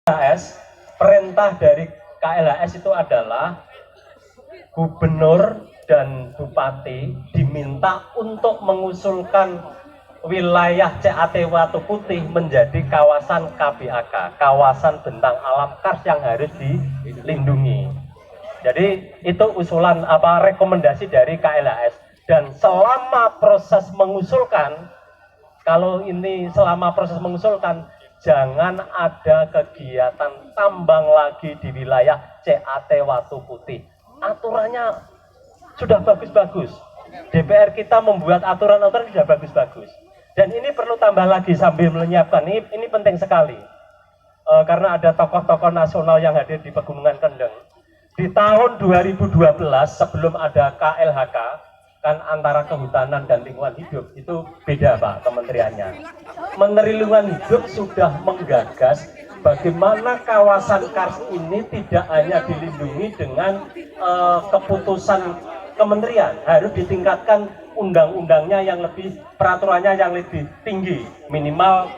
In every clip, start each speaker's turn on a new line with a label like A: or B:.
A: KLHS, perintah dari KLHS itu adalah gubernur dan bupati diminta untuk mengusulkan wilayah CAT Watu Putih menjadi kawasan KBAK, kawasan bentang alam kars yang harus dilindungi. Jadi itu usulan rekomendasi dari KLHS. Dan selama proses mengusulkan, selama proses mengusulkan, jangan ada kegiatan tambang lagi di wilayah CAT Watu Putih. Aturannya sudah bagus-bagus. DPR kita membuat aturan-aturan sudah bagus-bagus. Dan ini perlu tambah lagi sambil menyiapkan. Ini penting sekali. Karena ada tokoh-tokoh nasional yang hadir di Pegunungan Kendeng. Di tahun 2012 sebelum ada KLHK, kan antara kehutanan dan lingkungan hidup itu beda Pak kementeriannya. Menteri Lingkungan Hidup sudah menggagas bagaimana kawasan kars ini tidak hanya dilindungi dengan keputusan kementerian, harus ditingkatkan undang-undangnya yang lebih, peraturannya yang lebih tinggi, minimal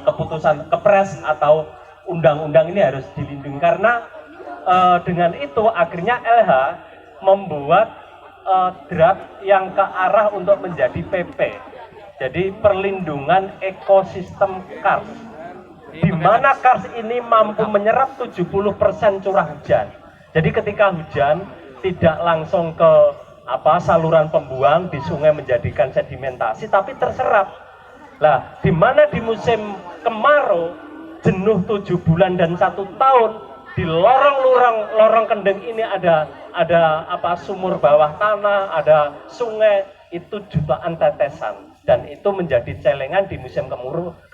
A: keputusan kepres atau undang-undang ini harus dilindungi. Karena dengan itu akhirnya LH membuat draft yang ke arah untuk menjadi PP, jadi perlindungan ekosistem kars, di mana kars ini mampu menyerap 70% curah hujan. Jadi ketika hujan tidak langsung ke saluran pembuang di sungai menjadikan sedimentasi, tapi terserap. Lah, di mana di musim kemarau jenuh 7 bulan dan 1 tahun, di lorong Kendeng ini ada sumur bawah tanah, ada sungai, itu jutaan tetesan, dan itu menjadi celengan di musim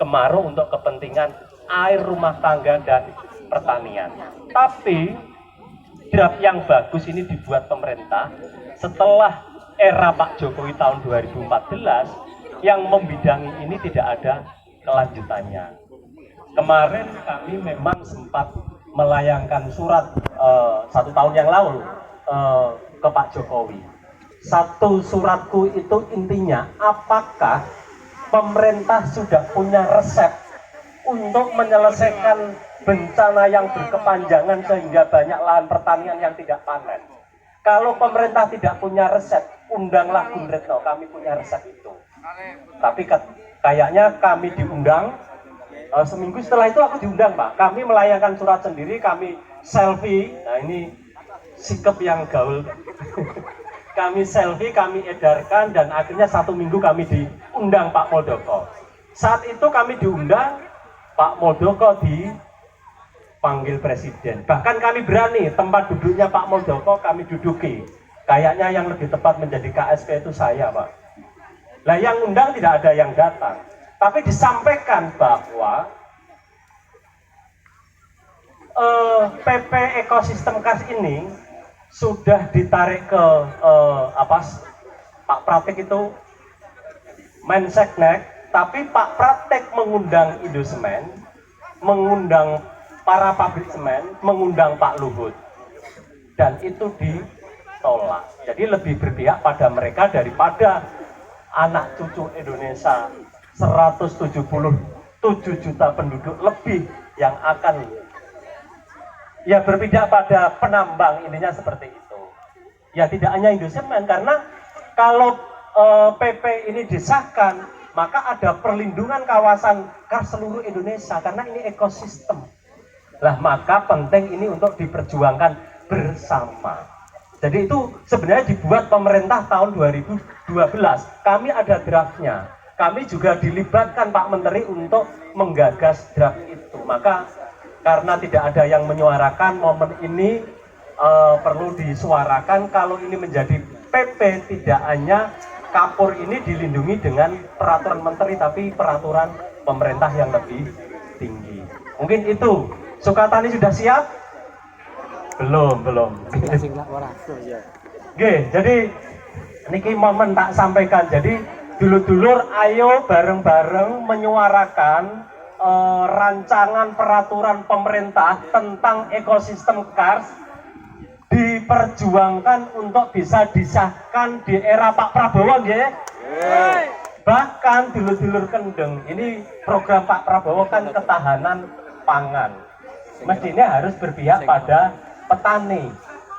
A: kemarau untuk kepentingan air rumah tangga dan pertanian. Tapi draft yang bagus ini dibuat pemerintah setelah era Pak Jokowi tahun 2014, yang membidangi ini tidak ada kelanjutannya. Kemarin kami memang sempat melayangkan surat 1 tahun yang lalu ke Pak Jokowi. Satu suratku itu intinya, apakah pemerintah sudah punya resep untuk menyelesaikan bencana yang berkepanjangan sehingga banyak lahan pertanian yang tidak panen. Kalau pemerintah tidak punya resep, undanglah Bung Retno, kami punya resep itu. Tapi kayaknya kami diundang. Seminggu setelah itu aku diundang Pak, kami melayangkan surat sendiri, kami selfie. Nah ini sikap yang gaul. Kami selfie, kami edarkan, dan akhirnya 1 minggu kami diundang Pak Muldoko. Saat itu kami diundang, Pak Muldoko dipanggil presiden. Bahkan kami berani, tempat duduknya Pak Muldoko kami duduki. Kayaknya yang lebih tepat menjadi KSP itu saya Pak. Lah yang undang tidak ada yang datang. Tapi disampaikan bahwa PP ekosistem kars ini sudah ditarik ke Pak Pratik itu Menseknek, tapi Pak Pratik mengundang Indosemen, mengundang para pabrik semen, mengundang Pak Luhut, dan itu ditolak. Jadi lebih berpihak pada mereka daripada anak cucu Indonesia 177 juta penduduk lebih yang akan berpihak pada penambang, intinya seperti itu. Ya tidak hanya Indosemen, karena kalau PP ini disahkan, maka ada perlindungan kawasan kars seluruh Indonesia, karena ini ekosistem. Lah maka penting ini untuk diperjuangkan bersama. Jadi itu sebenarnya dibuat pemerintah tahun 2012. Kami ada draftnya. Kami juga dilibatkan Pak Menteri untuk menggagas draft itu. Maka karena tidak ada yang menyuarakan, momen ini perlu disuarakan. Kalau ini menjadi PP, tidak hanya kapur ini dilindungi dengan peraturan menteri, tapi peraturan pemerintah yang lebih tinggi. Mungkin itu. Sukatani sudah siap? Belum. Oke, jadi niki momen tak sampaikan. Jadi dulur-dulur, ayo bareng-bareng menyuarakan rancangan peraturan pemerintah tentang ekosistem kars, diperjuangkan untuk bisa disahkan di era Pak Prabowo, ya. Bahkan dulur-dulur Kendeng, ini program Pak Prabowo kan ketahanan pangan. mestinya harus berpihak pada petani.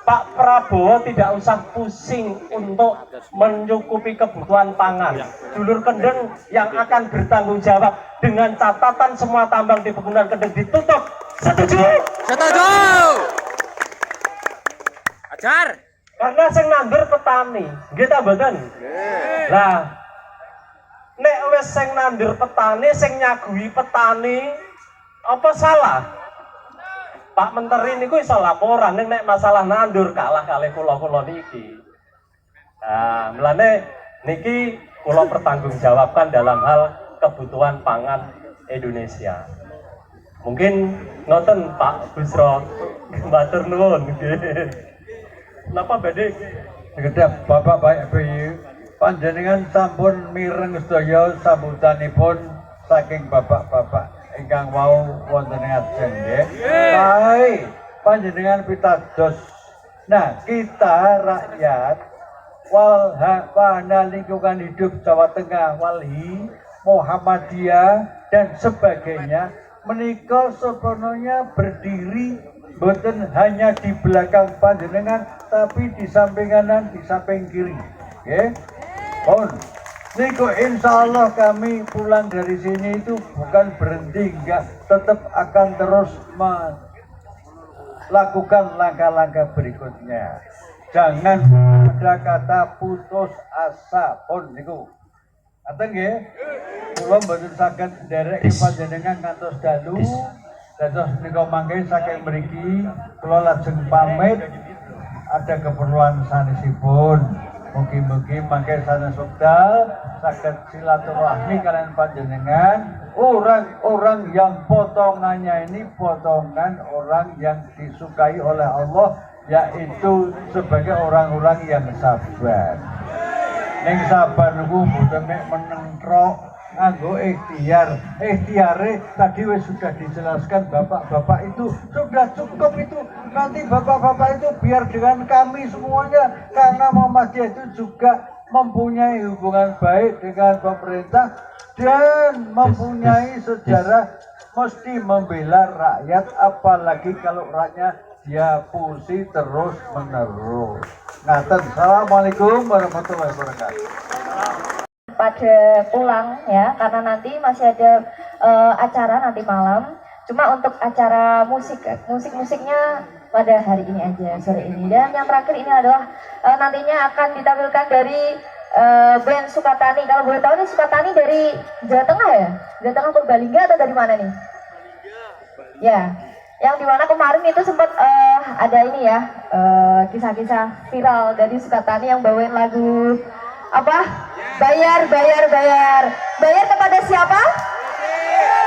A: Pak Prabowo tidak usah pusing untuk mencukupi kebutuhan pangan. Dulur Kendeng yang akan bertanggung jawab dengan catatan semua tambang di pegunungan Kendeng ditutup. Setuju?
B: Setuju. Ajar.
A: Karena sing nandur petani, nggih ta mboten? Lah, nek wis sing nandur petani, sing nyagui petani, apa salah? Pak Menteri niku iso laporan nek masalah nandur kalah kalih kula niki. Nah, mulane niki kula pertanggungjawabkan dalam hal kebutuhan pangan Indonesia. Mungkin ngoten Pak Busro, matur nuwun nggih. Napa badhe
C: Kedap Bapak Baik BY panjenengan sampun mireng sedaya sambutanipun saking bapak-bapak ingkang wau wonten ing ajeng nggih. Baik, panjenengan pitados. Nah, kita rakyat Wana Lingkungan Hidup Jawa Tengah, Walhi, Muhammadiyah dan sebagainya menika sepenuhnya berdiri boten hanya di belakang panjenengan tapi di samping kanan, di samping kiri. Nggih. Pun niku insyaallah kami pulang dari sini itu bukan berhenti, enggak, tetap akan terus melakukan langkah-langkah berikutnya. Jangan ada kata putus asa pun niku. Ngaten nggih? Kula mboten saged nderek panjenengan ngantos dalu. Dados nika mangke saking mriki kula lajeng pamit. Ada keperluan sanesipun. Mugi-mugi mangke sanes wekdal saged silaturahmi kalian panjenengan. Orang-orang yang potongannya ini potongan orang yang disukai oleh Allah, yaitu sebagai orang-orang yang sabar. Ning sabar niku mboten mek menentrok nganggo ikhtiar. Ikhtiare tadi wis sudah dijelaskan bapak-bapak itu sudah cukup itu. Nanti bapak-bapak itu biar dengan kami semuanya, karena Muhammadiyah itu juga mempunyai hubungan baik dengan pemerintah dan mempunyai sejarah mesti membela rakyat, apalagi kalau rakyatnya dia pusi terus menerus. Ngaten. Assalamualaikum warahmatullahi wabarakatuh.
D: Pada pulang ya, karena nanti masih ada acara nanti malam. Cuma untuk acara musiknya pada hari ini aja, sore ini. Dan yang terakhir ini adalah nantinya akan ditampilkan dari band Sukatani. Kalau boleh tahu nih, Sukatani dari Jawa Tengah ya? Jawa Tengah Purbalingga atau dari mana nih? Ya, yang dimana kemarin itu sempat ada ini ya, kisah-kisah viral dari Sukatani yang bawain lagu apa? Bayar kepada siapa?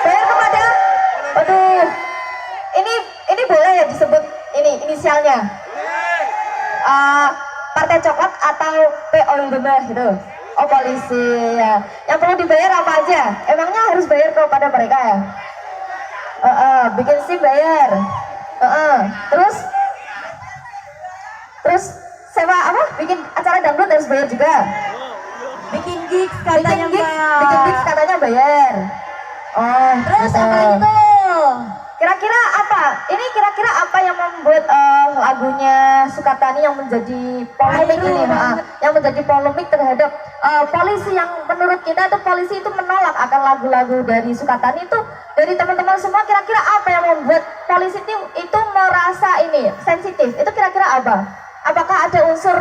D: Bayar kepada, aduh, ini boleh ya disebut ini inisialnya? Partai Coklat atau PO gitu? Oh, polisi ya. Yang perlu dibayar apa aja? Emangnya harus bayar kepada mereka ya? Bikin SIM bayar. Terus sewa apa? Bikin acara dangdut harus bayar juga. Bikin gigs katanya bayar. Oh, terus
E: gitu.
D: apa itu? Kira-kira apa? Ini kira-kira apa yang membuat lagunya Sukatani yang menjadi polemik ini, yang menjadi polemik terhadap polisi, yang menurut kita itu polisi itu menolak akan lagu-lagu dari Sukatani itu. Dari teman-teman semua, kira-kira apa yang membuat polisi itu merasa ini sensitif? Itu kira-kira apa? Apakah ada unsur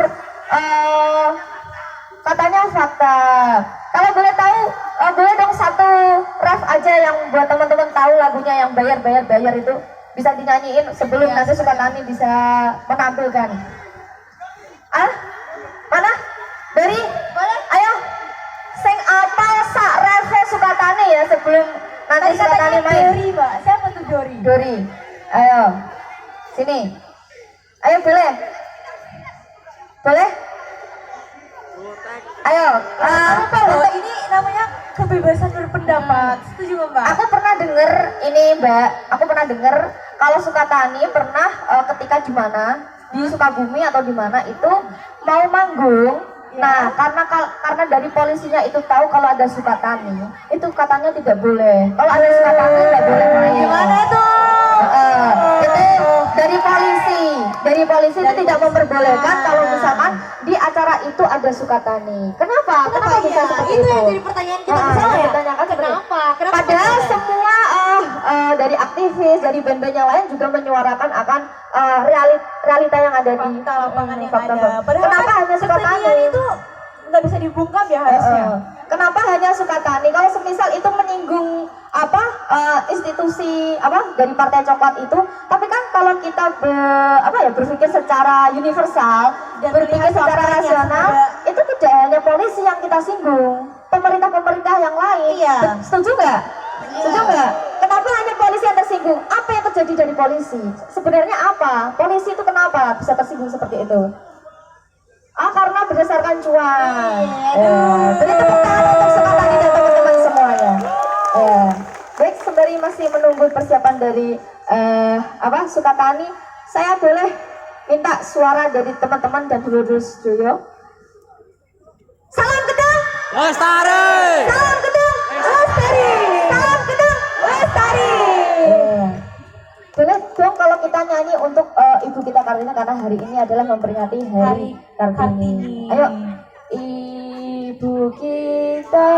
D: katanya fakta? Kalau boleh tahu, boleh dong satu ref aja yang buat teman-teman tahu lagunya yang bayar itu bisa dinyanyiin sebelum nanti Sukatani bisa menampilkan. Mana? Dari? Boleh? Ayo, sing apa sak refnya Sukatani ya sebelum nanti Sukatani main.
E: Dori, Mbak. Siapa tuh Dori?
D: Dori. Ayo. Sini. Ayo, boleh? Boleh? Ayo,
E: Ini namanya kebebasan berpendapat. Setuju, Mbak?
D: aku pernah dengar ini, Mbak. Aku pernah dengar kalau Sukatani pernah ketika di mana di Sukabumi atau di mana itu mau manggung. Nah, karena dari polisinya itu tahu kalau ada Sukatani, itu katanya tidak boleh. Kalau ada Sukatani tidak boleh main.
E: Gimana itu?
D: polisi itu tidak memperbolehkan kalau misalkan di acara itu ada sukatani. Kenapa? Kenapa bisa seperti
E: Itu
D: itu?
E: yang jadi pertanyaan kita bersama ya.
D: Dipertanyakan seperti itu.
E: Kenapa? Kenapa?
D: Padahal
E: bisa?
D: semua dari aktivis, dari band-band yang lain juga menyuarakan akan realita yang ada di
E: Fakta lapangan yang
D: fakta.
E: ada. Padahal
D: Kenapa
E: kan
D: hanya sukatani?
E: kesenian itu nggak bisa dibungkam ya harusnya.
D: Kenapa hanya sukatani? Kalau semisal itu menyinggung institusi dari Partai Coklat itu, tapi kan kalau kita berpikir secara universal,
E: Dan
D: berpikir
E: melihat
D: secara
E: faktanya
D: rasional,
E: sebenarnya.
D: itu tidak hanya polisi yang kita singgung, pemerintah-pemerintah yang lain.
E: Iya.
D: Setuju nggak? Setuju nggak? Kenapa hanya polisi yang tersinggung? Apa yang terjadi dari polisi? Sebenarnya apa? Polisi itu kenapa bisa tersinggung seperti itu? Karena berdasarkan cuan. Beri tepuk tangan untuk Sukatani dan teman-teman semuanya. Baik, sembari masih menunggu persiapan dari Sukatani, saya boleh minta suara dari teman-teman dan dulur-dulur studio. Salam Gedang.
B: Lestari.
D: Salam Gedang. Lestari. Salam Gedang. Lestari. Boleh dong kalau kita nyanyi untuk Ibu kita Kartini, karena hari ini adalah memperingati Hari Kartini. Ayo, Ibu kita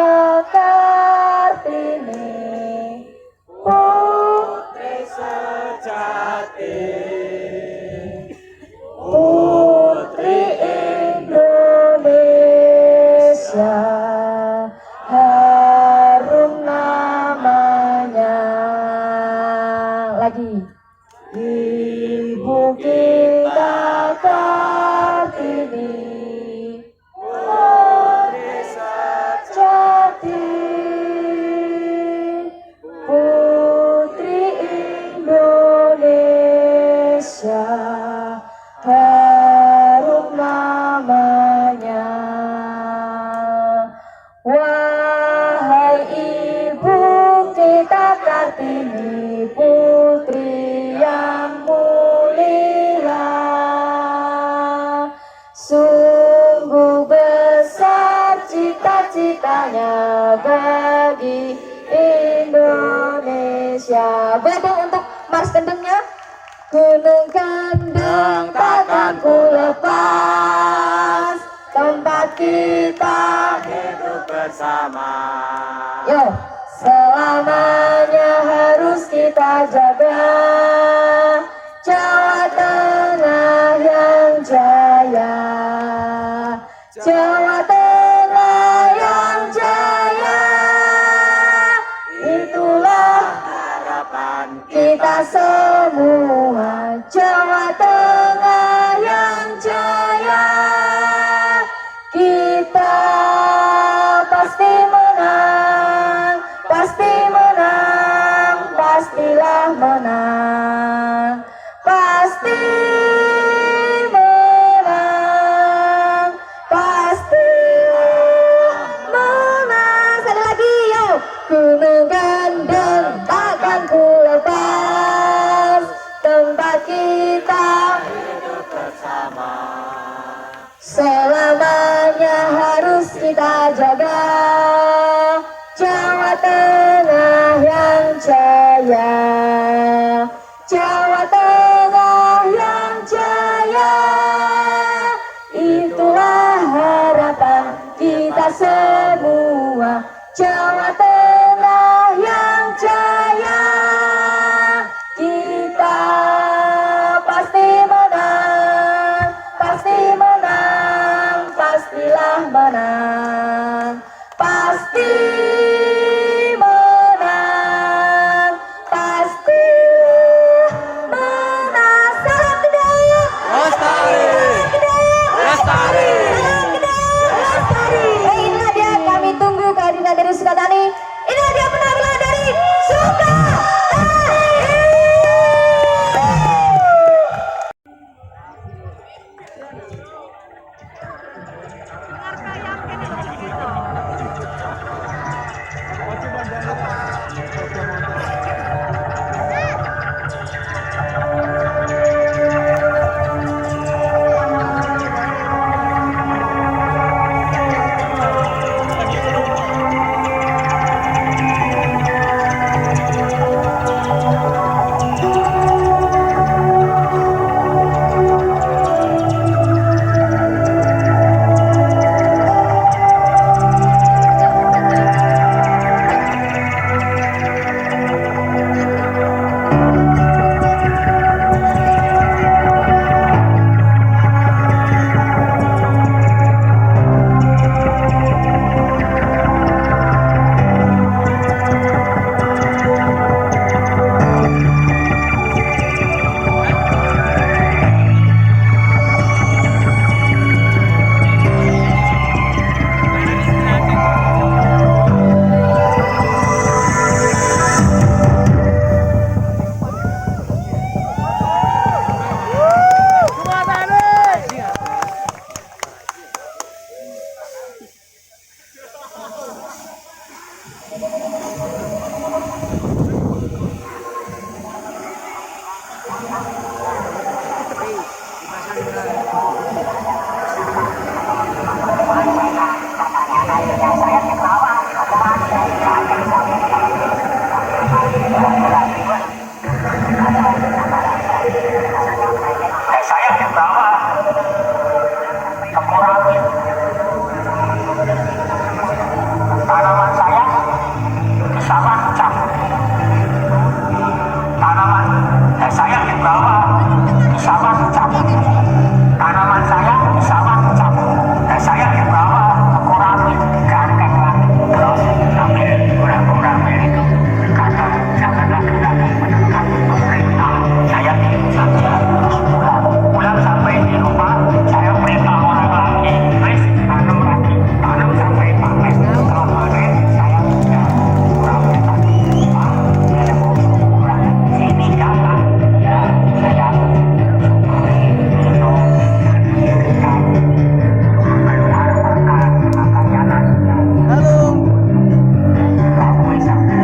D: Kartini, putri sejati, putri Indonesia, harum namanya. Lagi. Ibu kita Kartini, putri sejati, putri Indonesia, harum namanya. Wahai Ibu kita Kartini, putri yang mulia, sungguh besar cita-citanya bagi Indonesia. Boleh dong untuk mars gendengnya? Gunung Kendeng takkan ku lepas, tempat kita hidup bersama. Yo, selamanya harus kita jaga Jawa Tengah yang jaya, Jawa Tengah yang jaya. Itulah harapan kita semua, Jawa Tengah yang jaya. Kita pasti menang, pasti menang, pastilah menang, pasti menang, pasti menang. Sekali lagi, yo. Gunung Kendeng takkan ku lepas, tempat kita hidup bersama. Selamanya harus kita jaga Jawa Tengah yang jaya, Jawa Tengah yang jaya. Itulah harapan kita semua, Jawa Tengah yang jaya. Kita pasti menang, pasti menang, pastilah menang, pasti menang, pasti
B: Saya di bawah Temurami. Tanaman saya di sawah cap. Tanaman saya di bawah di sawah cap. Tanaman saya di sawah cap. Saya di bawah Temurami. Ganteng lagi terus sambil kurang-kurang itu kata jangan lagi menekan pemerintah. Saya diam saja terus pulang sampai di rumah saya perintah orang lagi wes tanam sampai panen setelah panen saya sudah kurang tadi saya mau kurang sini jangan ya saya minum dan keluar makan jalan halo kamu bisa sama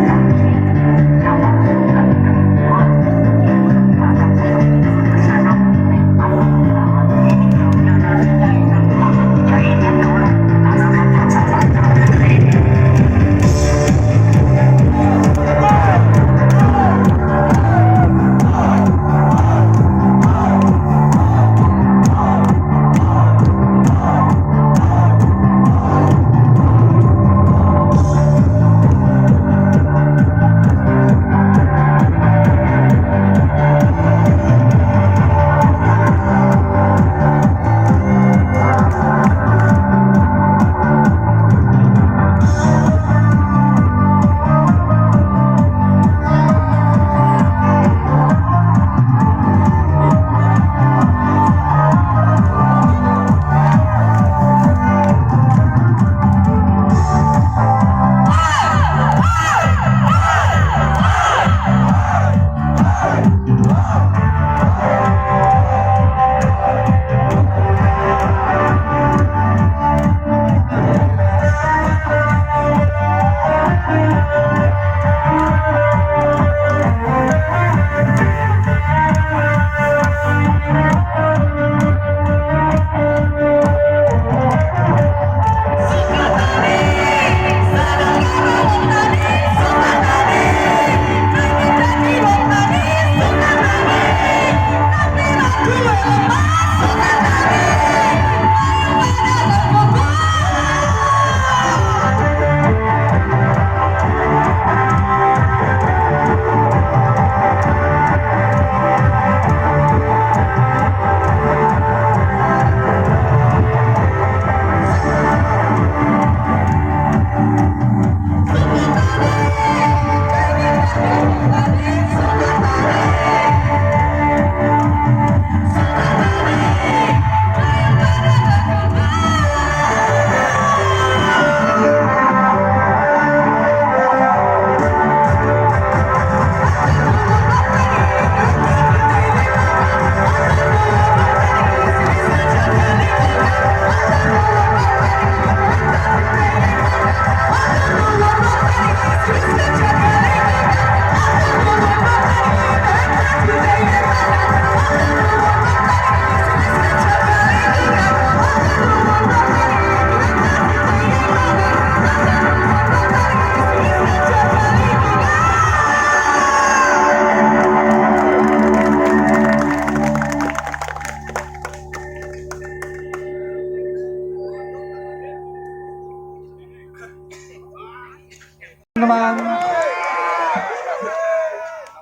F: teman-teman.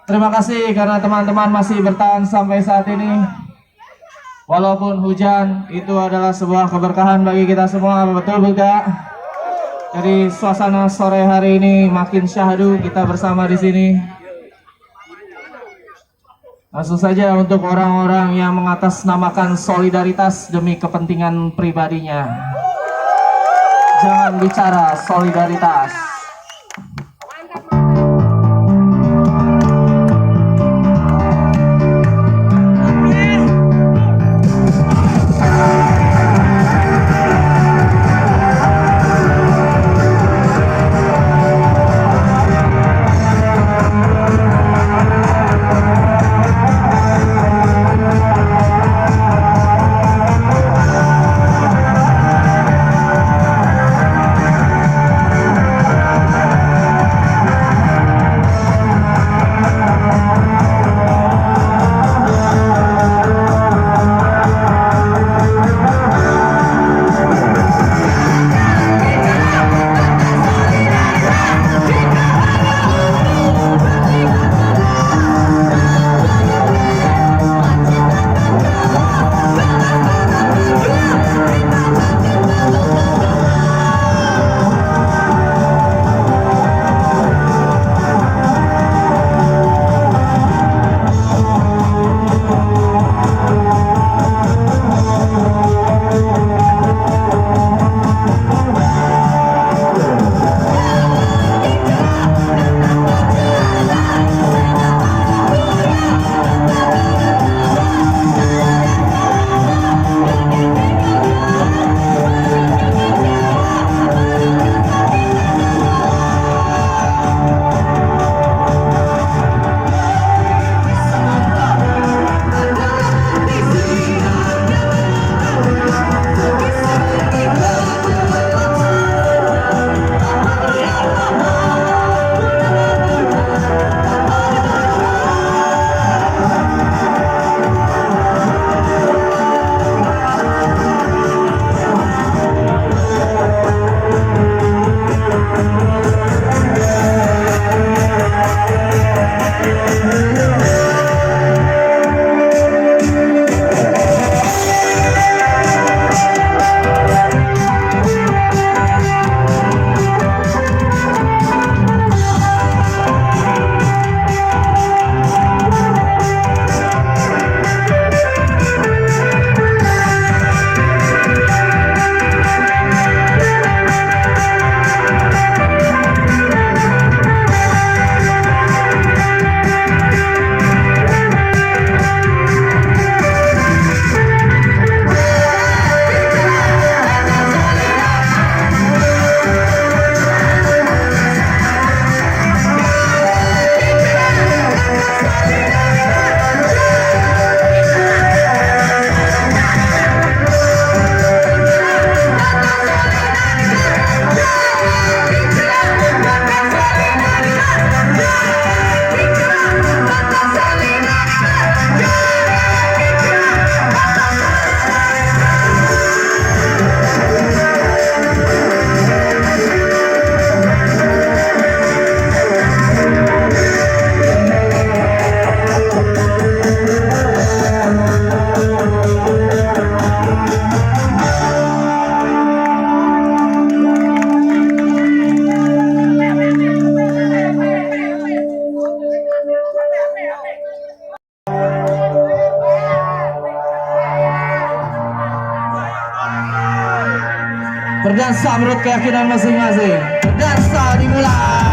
F: Terima kasih karena teman-teman masih bertahan sampai saat ini. Walaupun hujan, itu adalah sebuah keberkahan bagi kita semua, betul bukan? Jadi suasana sore hari ini makin syahdu kita bersama di sini. Langsung saja untuk orang-orang yang mengatasnamakan solidaritas demi kepentingan pribadinya. Jangan bicara solidaritas. Berdansa menurut keyakinan masing-masing. Berdansa dimulai.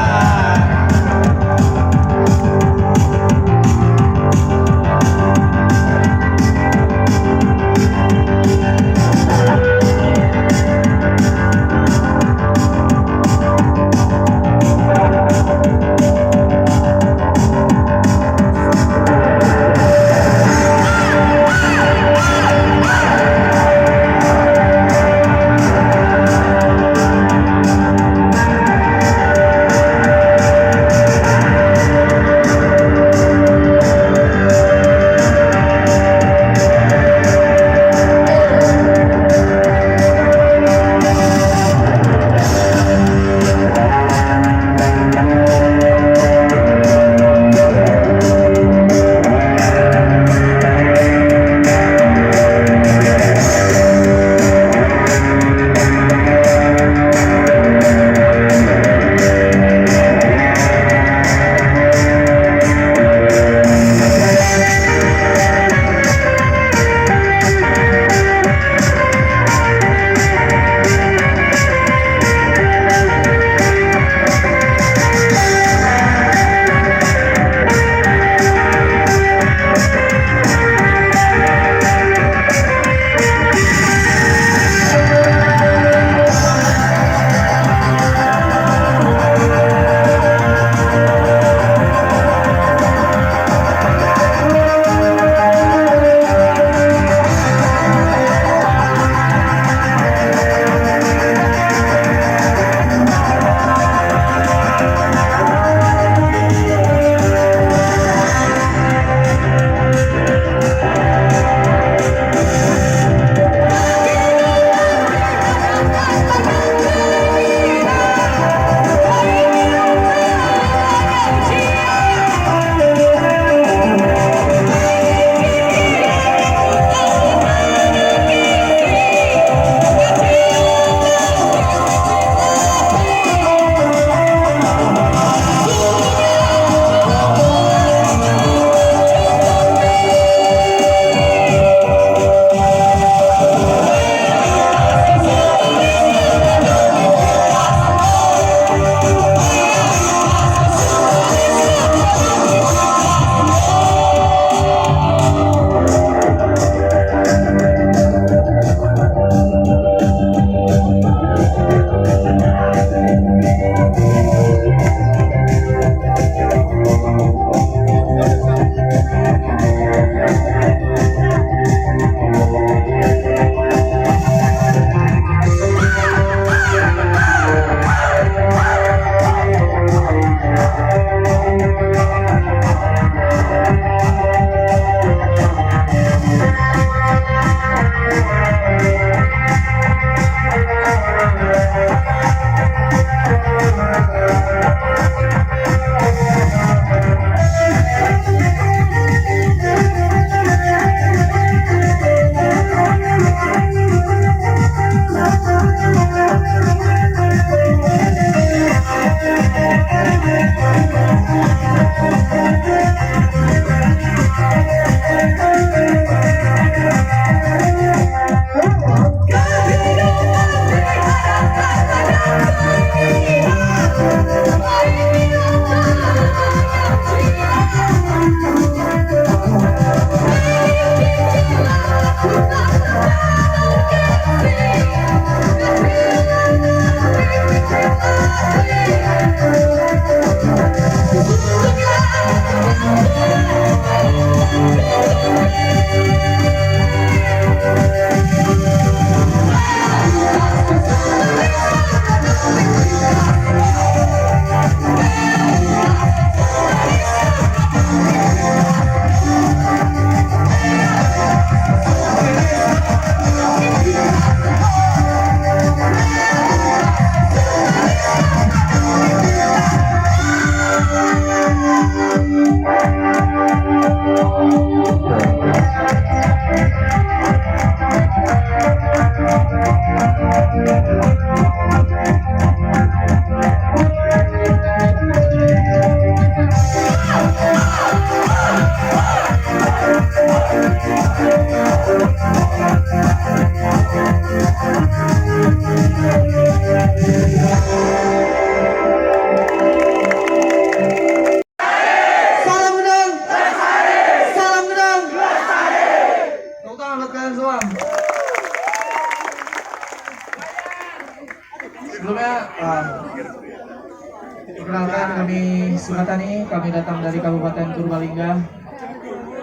F: Perkenalkan, kami Sumatani, kami datang dari Kabupaten Purbalingga.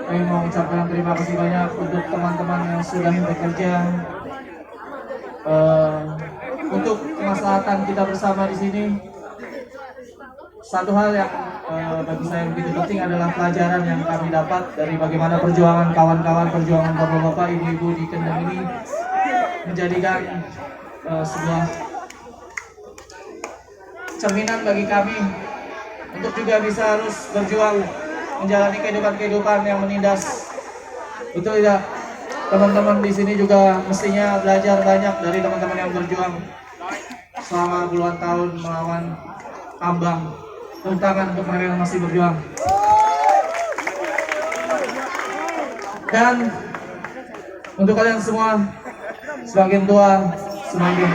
F: Kami mau mengucapkan terima kasih banyak untuk teman-teman yang sudah bekerja untuk kemaslahatan kita bersama di sini. Satu hal yang bagi saya begitu penting adalah pelajaran yang kami dapat dari bagaimana perjuangan kawan-kawan, perjuangan bapak-bapak, ibu-ibu di Kendeng ini menjadikan sebuah cerminan bagi kami untuk juga bisa terus berjuang menjalani kehidupan yang menindas. Betul tidak? Teman-teman di sini juga mestinya belajar banyak dari teman-teman yang berjuang selama puluhan tahun melawan ambang. Tepuk tangan untuk mereka yang masih berjuang. Dan untuk kalian semua, semakin tua semakin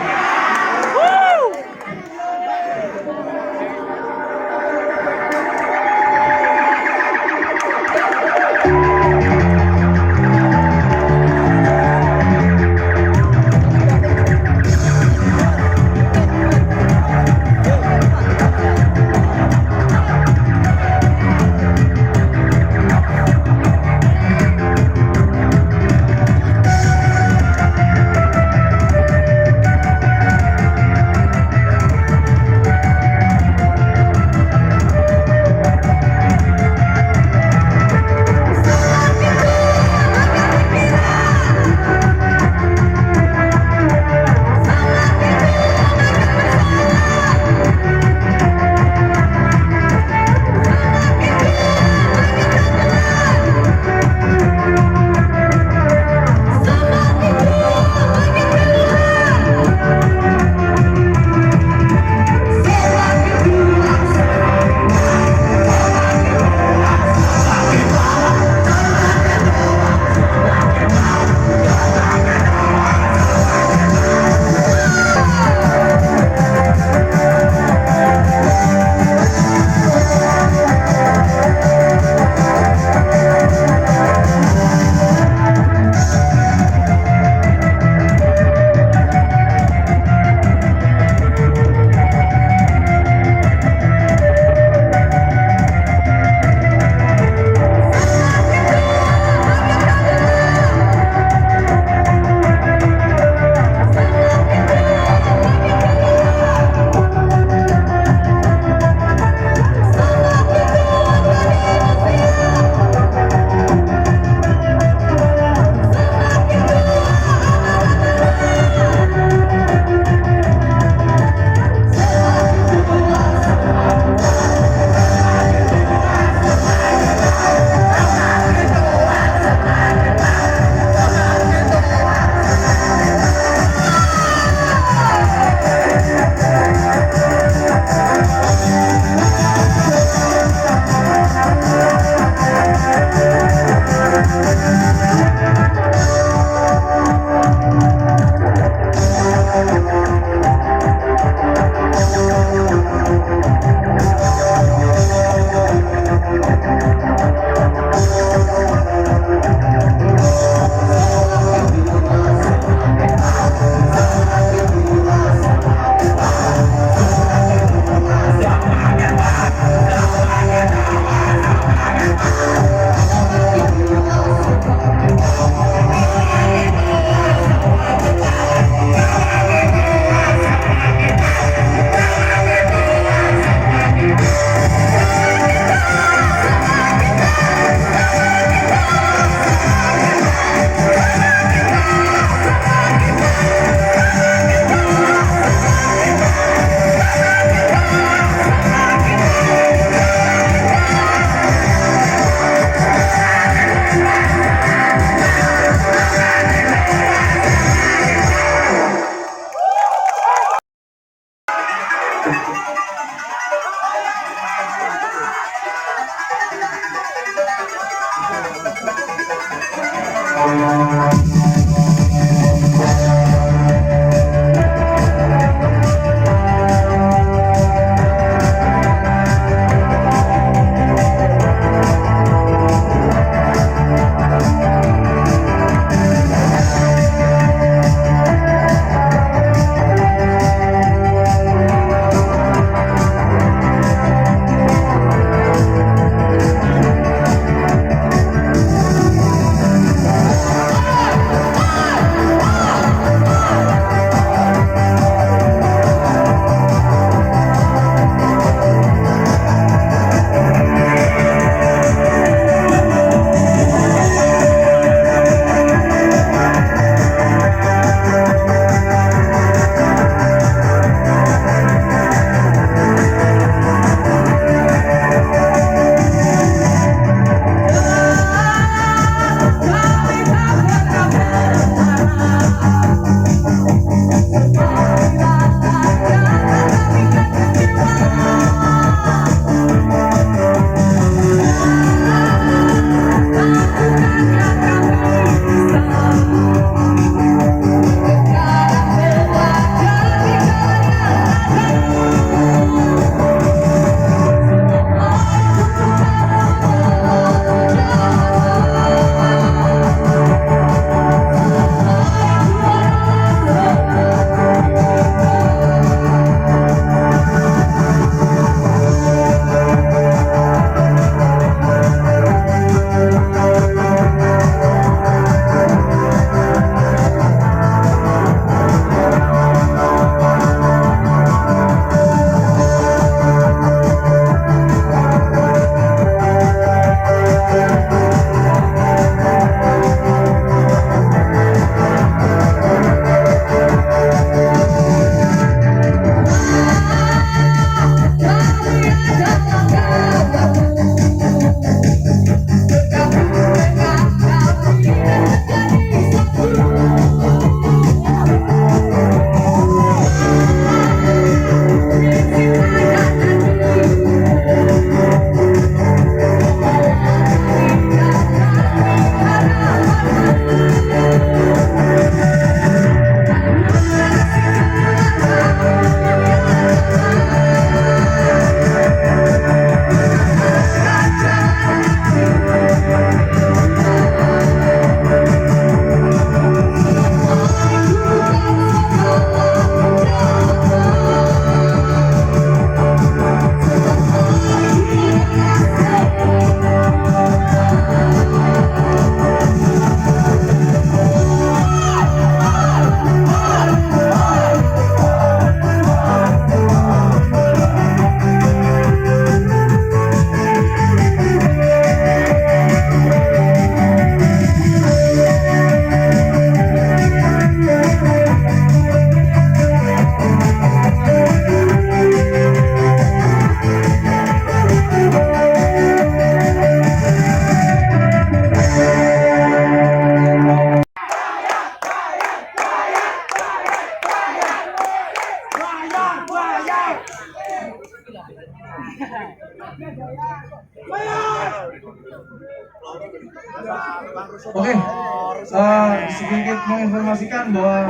F: sedikit menginformasikan bahwa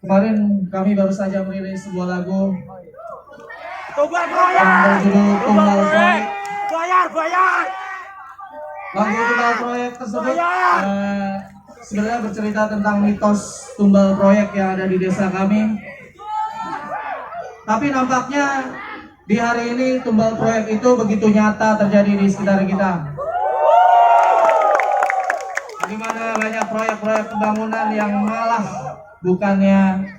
F: kemarin kami baru saja merilis sebuah lagu yang berjudul Tumbal Proyek. Lagu Tumbal Proyek tersebut sebenarnya bercerita tentang mitos tumbal proyek yang ada di desa kami. Tapi nampaknya di hari ini tumbal proyek itu begitu nyata terjadi di sekitar kita. Di mana banyak proyek-proyek pembangunan yang malah bukannya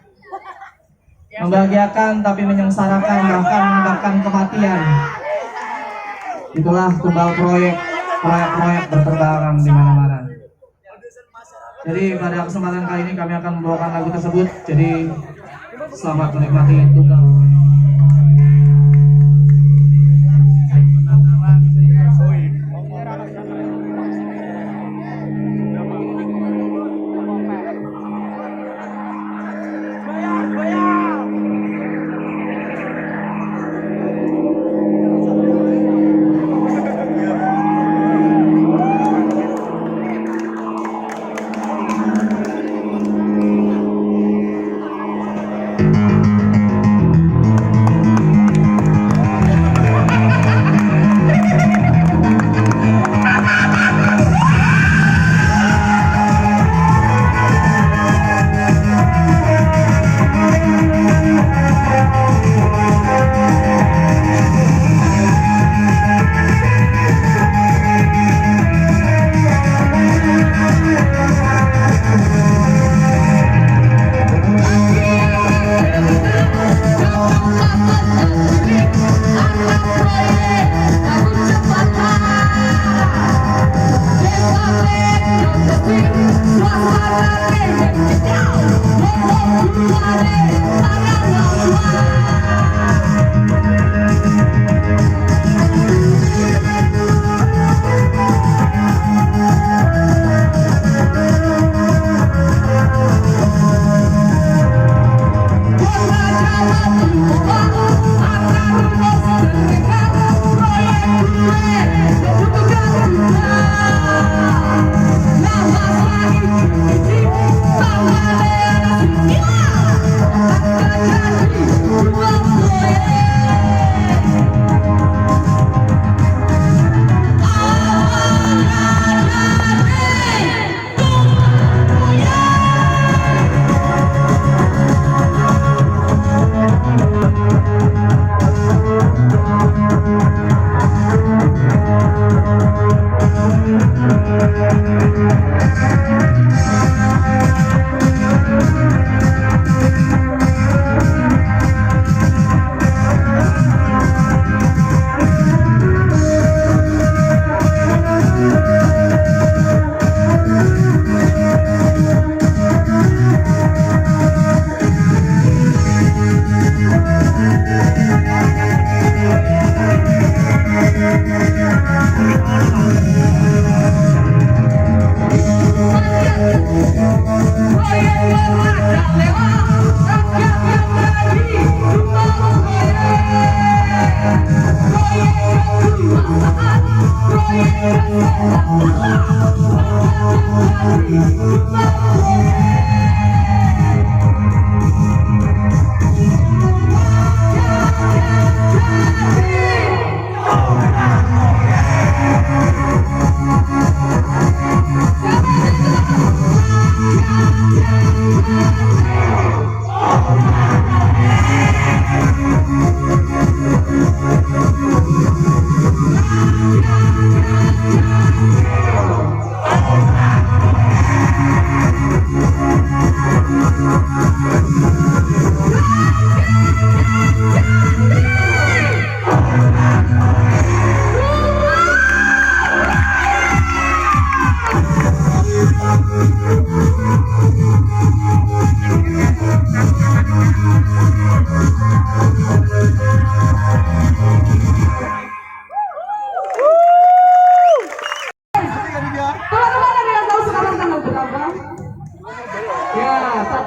F: membahagiakan tapi menyengsarakan, bahkan menyebabkan kematian. Itulah tumbal proyek-proyek berterbangan di mana-mana. Jadi pada kesempatan kali ini kami akan membawakan lagu tersebut. Jadi selamat menikmati tumbal proyek.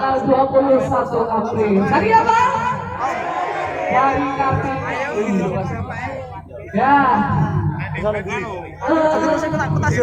G: tanggal 21 April. Dari apa? Dari KPI. Ya.
C: Kasih.